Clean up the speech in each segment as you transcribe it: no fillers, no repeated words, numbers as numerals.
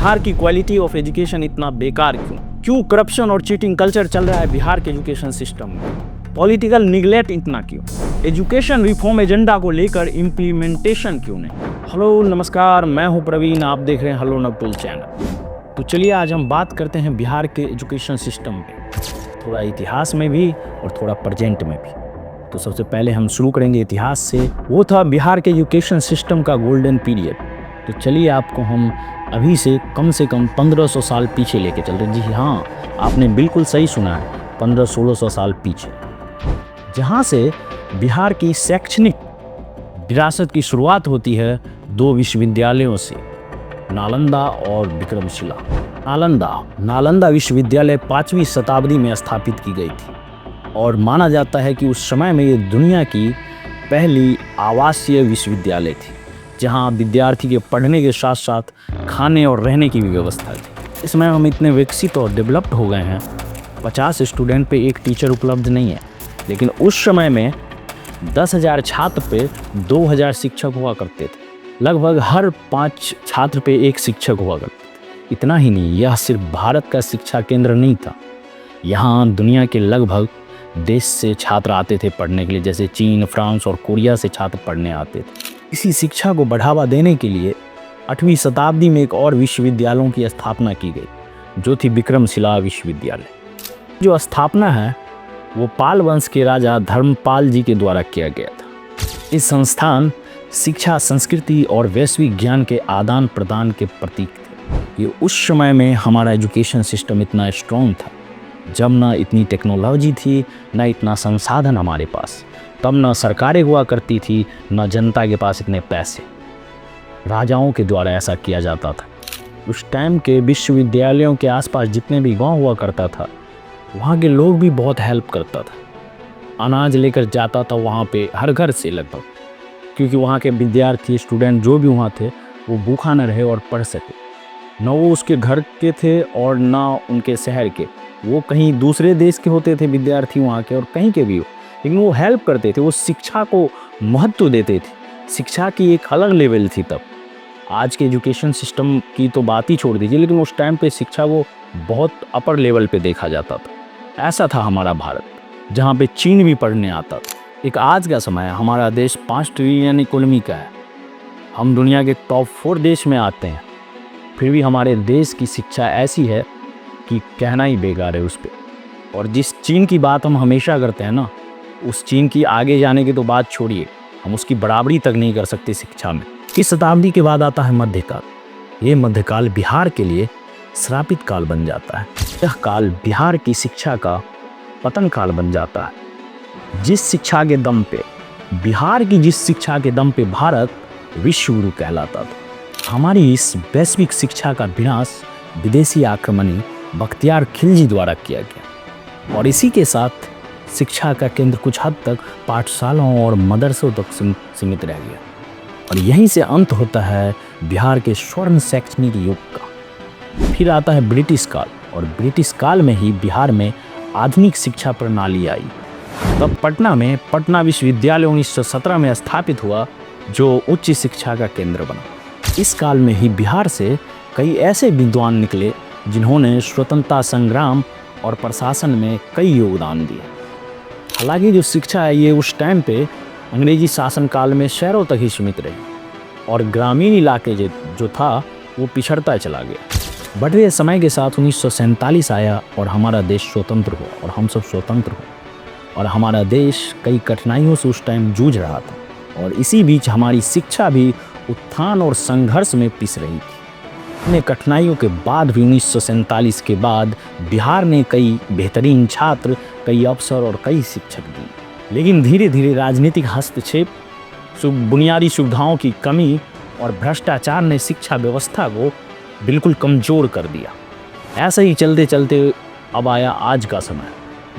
बिहार की quality of education इतना बेकार क्यों? क्यों करप्शन और चीटिंग कल्चर चल रहा है बिहार के एजुकेशन सिस्टम में? पॉलिटिकल निगलेक्ट इतना क्यों? एजुकेशन रिफॉर्म एजेंडा को लेकर इम्प्लीमेंटेशन क्यों नहीं? हेलो नमस्कार, मैं हूं प्रवीण, आप देख रहे हैं हेलो नवटूल चैनल। तो चलिए आज हम बात करते हैं बिहार के एजुकेशन सिस्टम पे, थोड़ा इतिहास में भी और थोड़ा प्रेजेंट में भी। तो सबसे पहले हम शुरू करेंगे इतिहास से। वो था बिहार के एजुकेशन सिस्टम का गोल्डन पीरियड। तो चलिए आपको हम अभी से कम 1500 साल पीछे लेके चल रहे हैं। जी हाँ, आपने बिल्कुल सही सुना है, 1500-1600 साल पीछे, जहाँ से बिहार की शैक्षणिक विरासत की शुरुआत होती है दो विश्वविद्यालयों से, नालंदा और विक्रमशिला। नालंदा विश्वविद्यालय 5वीं शताब्दी में स्थापित की गई थी और माना जाता है कि उस समय में ये दुनिया की पहली आवासीय विश्वविद्यालय थी, जहां विद्यार्थी के पढ़ने के साथ साथ खाने और रहने की भी व्यवस्था थी। इसमें हम इतने विकसित और डेवलप्ड हो गए हैं, 50 स्टूडेंट पे एक टीचर उपलब्ध नहीं है, लेकिन उस समय में 10,000 छात्र पे 2,000 शिक्षक हुआ करते थे। लगभग हर 5 छात्र पे एक शिक्षक हुआ करते थे। इतना ही नहीं, यह सिर्फ भारत का शिक्षा केंद्र नहीं था, यहाँ दुनिया के लगभग देश से छात्र आते थे पढ़ने के लिए, जैसे चीन, फ्रांस और कोरिया से छात्र पढ़ने आते थे। इसी शिक्षा को बढ़ावा देने के लिए 8वीं शताब्दी में एक और विश्वविद्यालयों की स्थापना की गई, जो थी विक्रमशिला विश्वविद्यालय। जो स्थापना है वो पाल वंश के राजा धर्मपाल जी के द्वारा किया गया था। इस संस्थान शिक्षा, संस्कृति और वैश्विक ज्ञान के आदान प्रदान के प्रतीक थे। ये उस समय में हमारा एजुकेशन सिस्टम इतना स्ट्रॉन्ग था जब ना इतनी टेक्नोलॉजी थी, ना इतना संसाधन हमारे पास, तब ना सरकारें हुआ करती थी, ना जनता के पास इतने पैसे। राजाओं के द्वारा ऐसा किया जाता था। उस टाइम के विश्वविद्यालयों के आसपास जितने भी गांव हुआ करता था, वहाँ के लोग भी बहुत हेल्प करता था। अनाज लेकर जाता था वहाँ पे हर घर से लगभग, क्योंकि वहाँ के विद्यार्थी, स्टूडेंट जो भी वहाँ थे, वो भूखा न रहे और पढ़ सके। न वो उसके घर के थे और ना उनके शहर के, वो कहीं दूसरे देश के होते थे विद्यार्थी वहाँ के, और कहीं के भी हो, लेकिन वो हेल्प करते थे, वो शिक्षा को महत्व देते थे। शिक्षा की एक अलग लेवल थी तब। आज के एजुकेशन सिस्टम की तो बात ही छोड़ दीजिए, लेकिन उस टाइम पे शिक्षा को बहुत अपर लेवल पे देखा जाता था। ऐसा था हमारा भारत, जहाँ पे चीन भी पढ़ने आता था। एक आज का समय है, हमारा देश 5 ट्रिलियन इकोनॉमी का है, हम दुनिया के टॉप 4 देश में आते हैं, फिर भी हमारे देश की शिक्षा ऐसी है कि कहना ही बेकार है उस पर। और जिस चीन की बात हम हमेशा करते हैं ना, उस चीन की आगे जाने की तो बात छोड़िए, हम उसकी बराबरी तक नहीं कर सकते शिक्षा में। इस शताब्दी के बाद आता है मध्यकाल। ये मध्यकाल बिहार के लिए श्रापित काल बन जाता है। यह काल बिहार की शिक्षा का पतन काल बन जाता है। जिस शिक्षा के दम पे भारत विश्व गुरु कहलाता था। हमारी इस वैश्विक शिक्षा का विनाश विदेशी आक्रमणी बख्तियार खिलजी द्वारा किया गया, और इसी के साथ शिक्षा का केंद्र कुछ हद तक पाठशालाओं और मदरसों तक सीमित रह गया। और यहीं से अंत होता है बिहार के स्वर्ण शैक्षणिक युग का। फिर आता है ब्रिटिश काल, और ब्रिटिश काल में ही बिहार में आधुनिक शिक्षा प्रणाली आई। तब पटना विश्वविद्यालय 1917 में स्थापित हुआ, जो उच्च शिक्षा का केंद्र बना। इस काल में ही बिहार से कई ऐसे विद्वान निकले जिन्होंने स्वतंत्रता संग्राम और प्रशासन में कई योगदान दिए। हालांकि जो शिक्षा है ये उस टाइम पे अंग्रेजी शासन काल में शहरों तक ही सीमित रही, और ग्रामीण इलाके जो था वो पिछड़ता चला गया। बढ़ते समय के साथ 1947 आया और हमारा देश स्वतंत्र हुआ, और हम सब स्वतंत्र हुए, और हमारा देश कई कठिनाइयों से उस टाइम जूझ रहा था, और इसी बीच हमारी शिक्षा भी उत्थान और संघर्ष में पिस रही थी। इतने कठिनाइयों के बाद भी 1947 के बाद बिहार ने कई बेहतरीन छात्र, कई अवसर और कई शिक्षक दिए। लेकिन धीरे धीरे राजनीतिक हस्तक्षेप, बुनियादी सुविधाओं की कमी और भ्रष्टाचार ने शिक्षा व्यवस्था को बिल्कुल कमज़ोर कर दिया। ऐसे ही चलते चलते अब आया आज का समय,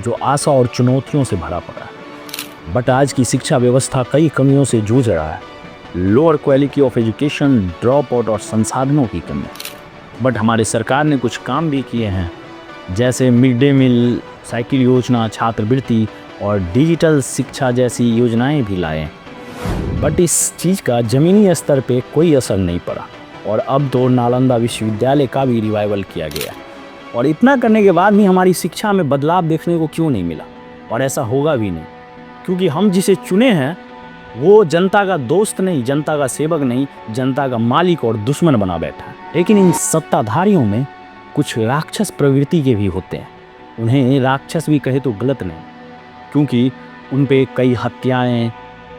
जो आशा और चुनौतियों से भरा पड़ा है। बट आज की शिक्षा व्यवस्था कई कमियों से जूझ रहा है। Lower quality of education, drop out और संसाधनों की कमी। बट हमारे सरकार ने कुछ काम भी किए हैं, जैसे मिड डे मील, साइकिल योजना, छात्रवृत्ति और डिजिटल शिक्षा जैसी योजनाएं भी लाए। बट इस चीज़ का ज़मीनी स्तर पे कोई असर नहीं पड़ा, और अब तो नालंदा विश्वविद्यालय का भी रिवाइवल किया गया। और इतना करने के बाद भी हमारी शिक्षा में बदलाव देखने को क्यों नहीं मिला? और ऐसा होगा भी नहीं, क्योंकि हम जिसे चुने हैं वो जनता का दोस्त नहीं, जनता का सेवक नहीं, जनता का मालिक और दुश्मन बना बैठा है। लेकिन इन सत्ताधारियों में कुछ राक्षस प्रवृत्ति के भी होते हैं। उन्हें राक्षस भी कहे तो गलत नहीं, क्योंकि उन पे कई हत्याएं,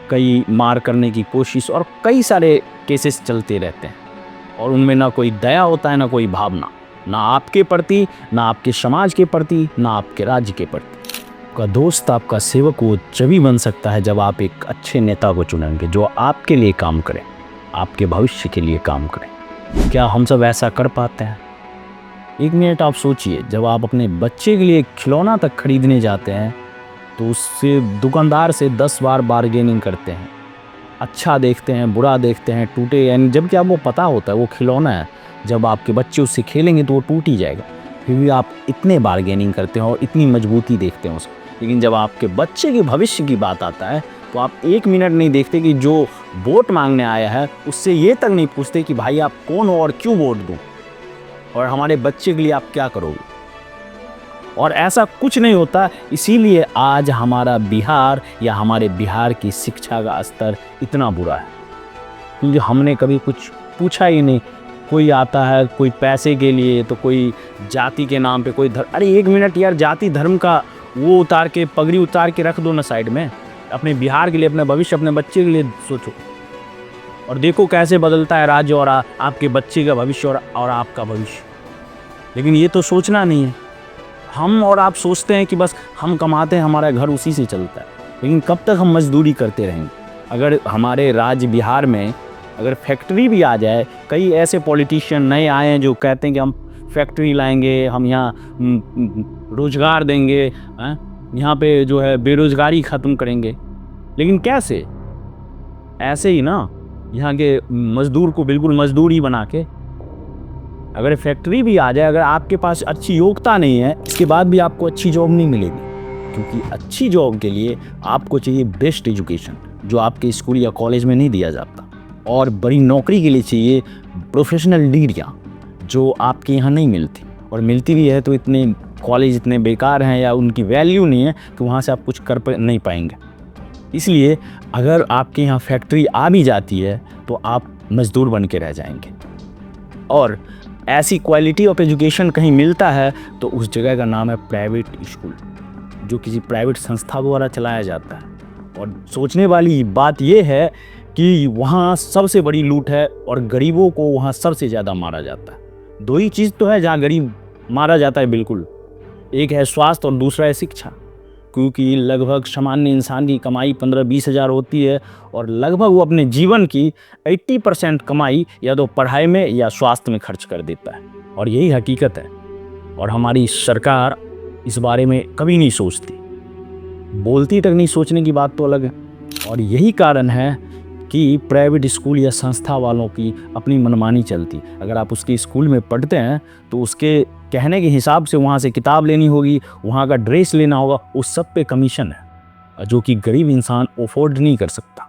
कई मार करने की कोशिश और कई सारे केसेस चलते रहते हैं। और उनमें ना कोई दया होता है, ना कोई भावना, ना आपके प्रति, ना आपके समाज के प्रति, ना आपके राज्य के प्रति। आपका दोस्त, आपका सेवक वो जभी बन सकता है जब आप एक अच्छे नेता को चुनेंगे जो आपके लिए काम करे, आपके भविष्य के लिए काम करे। क्या हम सब ऐसा कर पाते हैं? एक मिनट आप सोचिए, जब आप अपने बच्चे के लिए खिलौना तक खरीदने जाते हैं तो उससे दुकानदार से 10 बार बार्गेनिंग करते हैं, अच्छा देखते हैं, बुरा देखते हैं, टूटे, यानी जबकि आपको पता होता है वो खिलौना है, जब आपके बच्चे उससे खेलेंगे तो वो टूट ही जाएगा, फिर भी आप इतने बार्गेनिंग करते हैं और इतनी मजबूती देखते हैं उसको। लेकिन जब आपके बच्चे के भविष्य की बात आता है तो आप एक मिनट नहीं देखते कि जो वोट मांगने आया है उससे ये तक नहीं पूछते कि भाई आप कौन हो और क्यों वोट दूं, और हमारे बच्चे के लिए आप क्या करोगे। और ऐसा कुछ नहीं होता। इसीलिए आज हमारा बिहार या हमारे बिहार की शिक्षा का स्तर इतना बुरा है, क्योंकि हमने कभी कुछ पूछा ही नहीं। कोई आता है कोई पैसे के लिए, तो कोई जाति के नाम पे, कोई धर्म। अरे एक मिनट यार, जाति धर्म का वो उतार के, पगड़ी उतार के रख दो ना साइड में। अपने बिहार के लिए, अपने भविष्य, अपने बच्चे के लिए सोचो। और देखो कैसे बदलता है राज्य और आपके बच्चे का भविष्य और आपका भविष्य। लेकिन ये तो सोचना नहीं है। हम और आप सोचते हैं कि बस हम कमाते हैं, हमारा घर उसी से चलता है। लेकिन कब तक हम मजदूरी करते रहेंगे? अगर हमारे राज्य बिहार में अगर फैक्ट्री भी आ जाए, कई ऐसे पॉलिटिशियन नए आए हैं जो कहते हैं कि हम फैक्ट्री लाएंगे, हम यहाँ रोजगार देंगे, यहाँ पे जो है बेरोजगारी ख़त्म करेंगे। लेकिन कैसे? ऐसे ही ना, यहाँ के मजदूर को बिल्कुल मजदूर ही बना के। अगर फैक्ट्री भी आ जाए, अगर आपके पास अच्छी योग्यता नहीं है, इसके बाद भी आपको अच्छी जॉब नहीं मिलेगी, क्योंकि अच्छी जॉब के लिए आपको चाहिए बेस्ट एजुकेशन, जो आपके स्कूल या कॉलेज में नहीं दिया जाता। और बड़ी नौकरी के लिए चाहिए प्रोफेशनल डिग्रियाँ, जो आपके यहाँ नहीं मिलती, और मिलती भी है तो इतने कॉलेज इतने बेकार हैं या उनकी वैल्यू नहीं है कि वहाँ से आप कुछ कर नहीं पाएंगे। इसलिए अगर आपके यहाँ फैक्ट्री आ भी जाती है तो आप मजदूर बन के रह जाएंगे। और ऐसी क्वालिटी ऑफ एजुकेशन कहीं मिलता है तो उस जगह का नाम है प्राइवेट स्कूल, जो किसी प्राइवेट संस्था द्वारा चलाया जाता है। और सोचने वाली बात यह है कि वहाँ सबसे बड़ी लूट है और गरीबों को वहाँ सबसे ज़्यादा मारा जाता है। दो ही चीज़ तो है जहाँ गरीब मारा जाता है बिल्कुल, एक है स्वास्थ्य और दूसरा है शिक्षा। क्योंकि लगभग सामान्य इंसान की कमाई 15-20 हज़ार होती है और लगभग वो अपने जीवन की 80% कमाई या तो पढ़ाई में या स्वास्थ्य में खर्च कर देता है। और यही हकीकत है। और हमारी सरकार इस बारे में कभी नहीं सोचती, बोलती तक नहीं, सोचने की बात तो अलग है। और यही कारण है कि प्राइवेट स्कूल या संस्था वालों की अपनी मनमानी चलती। अगर आप उसके स्कूल में पढ़ते हैं तो उसके कहने के हिसाब से वहाँ से किताब लेनी होगी, वहाँ का ड्रेस लेना होगा, उस सब पे कमीशन है, जो कि गरीब इंसान अफोर्ड नहीं कर सकता।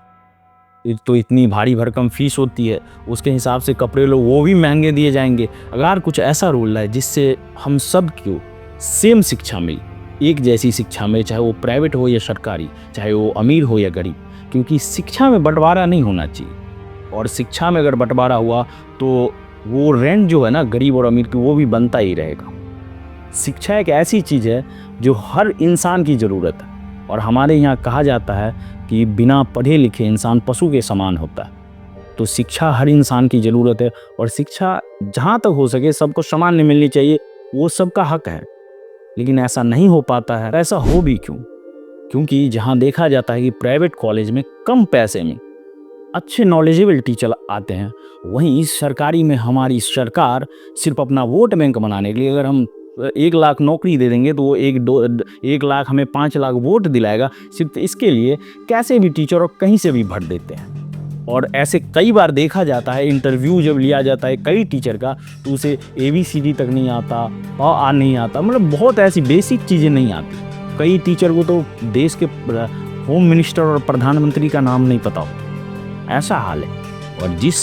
तो इतनी भारी भरकम फीस होती है, उसके हिसाब से कपड़े लो, वो भी महंगे दिए जाएंगे। अगर कुछ ऐसा रूल है जिससे हम सब को सेम शिक्षा मिले, एक जैसी शिक्षा मिले, चाहे वो प्राइवेट हो या सरकारी, चाहे वो अमीर हो या गरीब, क्योंकि शिक्षा में बंटवारा नहीं होना चाहिए। और शिक्षा में अगर बंटवारा हुआ तो वो रेंट जो है ना गरीब और अमीर की, वो भी बनता ही रहेगा। शिक्षा एक ऐसी चीज़ है जो हर इंसान की ज़रूरत है। और हमारे यहाँ कहा जाता है कि बिना पढ़े लिखे इंसान पशु के समान होता है। तो शिक्षा हर इंसान की ज़रूरत है, और शिक्षा जहाँ तक हो सके सबको सामान्य मिलनी चाहिए, वो सबका हक है। लेकिन ऐसा नहीं हो पाता है। ऐसा हो भी क्यों? क्योंकि जहाँ देखा जाता है कि प्राइवेट कॉलेज में कम पैसे में अच्छे नॉलेजेबल टीचर आते हैं, वहीं सरकारी में हमारी सरकार सिर्फ अपना वोट बैंक बनाने के लिए, अगर हम 1 लाख नौकरी दे देंगे तो वो 1 लाख हमें 5 लाख वोट दिलाएगा, सिर्फ इसके लिए कैसे भी टीचर और कहीं से भी भर देते हैं। और ऐसे कई बार देखा जाता है, इंटरव्यू जब लिया जाता है कई टीचर का, तो उसे ABCD तक नहीं आता, आ नहीं आता, मतलब बहुत ऐसी बेसिक चीज़ें नहीं आती। कई टीचर को तो देश के होम मिनिस्टर और प्रधानमंत्री का नाम नहीं पता होता, ऐसा हाल है। और जिस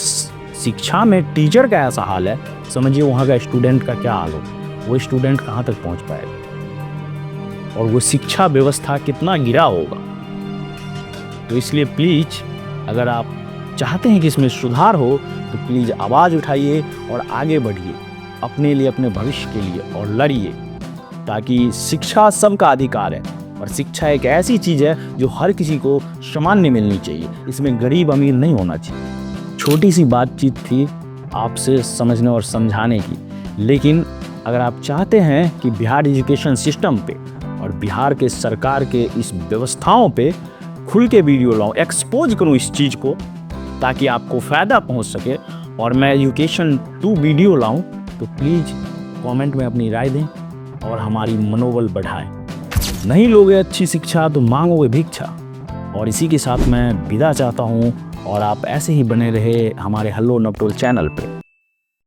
शिक्षा में टीचर का ऐसा हाल है, समझिए वहाँ का स्टूडेंट का क्या हाल हो, वो स्टूडेंट कहाँ तक पहुँच पाएगा और वो शिक्षा व्यवस्था कितना गिरा होगा। तो इसलिए प्लीज़ अगर आप चाहते हैं कि इसमें सुधार हो तो प्लीज़ आवाज़ उठाइए और आगे बढ़िए अपने लिए, अपने भविष्य के लिए, और लड़िए, ताकि शिक्षा सबका अधिकार है और शिक्षा एक ऐसी चीज़ है जो हर किसी को सामान्य मिलनी चाहिए। इसमें गरीब अमीर नहीं होना चाहिए। छोटी सी बातचीत थी आपसे समझने और समझाने की, लेकिन अगर आप चाहते हैं कि बिहार एजुकेशन सिस्टम पे और बिहार के सरकार के इस व्यवस्थाओं पे खुल के वीडियो लाऊं, एक्सपोज करूं इस चीज़ को, ताकि आपको फ़ायदा पहुंच सके और मैं एजुकेशन 2 वीडियो लाऊं, तो प्लीज़ कमेंट में अपनी राय दें और हमारी मनोबल बढ़ाएं। नहीं लोगे अच्छी शिक्षा तो मांगोगे भिक्षा। और इसी के साथ मैं विदा चाहता हूं और आप ऐसे ही बने रहे हमारे हल्लो नपटोल चैनल पे।